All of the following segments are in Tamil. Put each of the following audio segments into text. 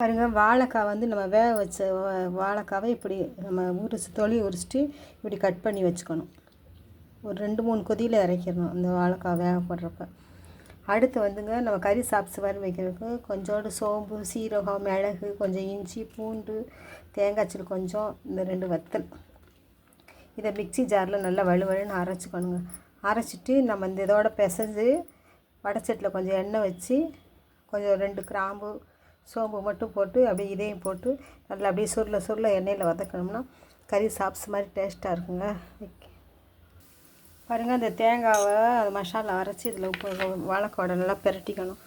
பாருங்கள், வாழைக்காய் வந்து நம்ம வேக வச்ச வாழைக்காவை இப்படி நம்ம தொலி உரிச்சிட்டு இப்படி கட் பண்ணி வச்சுக்கணும். ஒரு 2-3 கொதியில் இறக்கிடணும் அந்த வாழைக்காய் வேக போடுறப்ப. அடுத்து வந்துங்க, நம்ம கறி சாப்ஸ் மாதிரி வைக்கிறதுக்கு கொஞ்சோண்டு சோம்பு, சீரகம், மிளகு, கொஞ்சம் இஞ்சி, பூண்டு, தேங்காய்ச்சல் கொஞ்சம், இந்த 2 வத்தல், இதை மிக்சி ஜாரில் நல்லா வலுவலுன்னு அரைச்சிக்கணுங்க. அரைச்சிட்டு நம்ம இந்த இதோட பிசைஞ்சு வடச்சட்டில் கொஞ்சம் எண்ணெய் வச்சு கொஞ்சம் 2 கிராம்பு, சோம்பு மட்டும் போட்டு அப்படியே இதையும் போட்டு நல்லா அப்படியே சுருள எண்ணெயில் வதக்கணும்னா கறி சாப்ஸ் மாதிரி டேஸ்ட்டாக இருக்குங்க. பாருங்கள், அந்த தேங்காவை அது மசாலா அரைச்சி இதில் வாழைக்காவோட நல்லா பிரட்டிக்கணும்.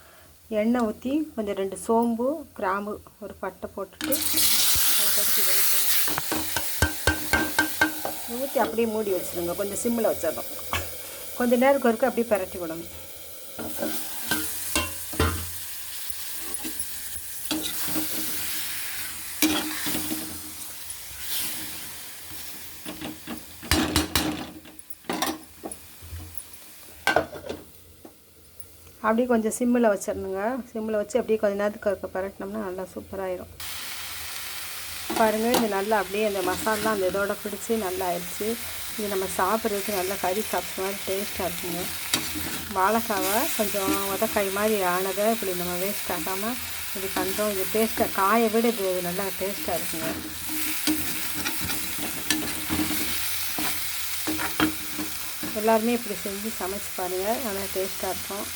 எண்ணெய் ஊற்றி கொஞ்சம் 2 சோம்பு, கிராம்பு, ஒரு பட்டை போட்டுட்டு அதை கடிச்சு ஊற்றி அப்படியே மூடி வச்சுருங்க. கொஞ்சம் சிம்மில் வச்சிடணும். கொஞ்சம் நேரம் ஒருக்க அப்படியே பிரட்டி விடணும். அப்படியே கொஞ்சம் சிம்மில் வச்சிடணுங்க. சிம்மில் வச்சு அப்படியே கொஞ்சம் நேரத்துக்கு பரட்டினோம்னா நல்லா சூப்பராகிடும். பாருங்கள், இது நல்லா அப்படியே அந்த மசாலா அந்த இதோட பிடிச்சி நல்லா ஆயிடுச்சு. இது நம்ம சாப்பிட்றதுக்கு நல்லா கறி சாப்பிட்ற மாதிரி டேஸ்ட்டாக இருக்குங்க. வாழைக்காவை கொஞ்சம் உதக்காய் மாதிரி ஆனதை இப்படி நம்ம வேஸ்ட் ஆகாமல் இப்படி பண்ணுறோம். இது டேஸ்ட்டாக காயை விட இது நல்லா டேஸ்ட்டாக இருக்குங்க. எல்லாருமே இப்படி செஞ்சு சமைச்சு பாருங்கள், நல்லா டேஸ்ட்டாக இருக்கும்.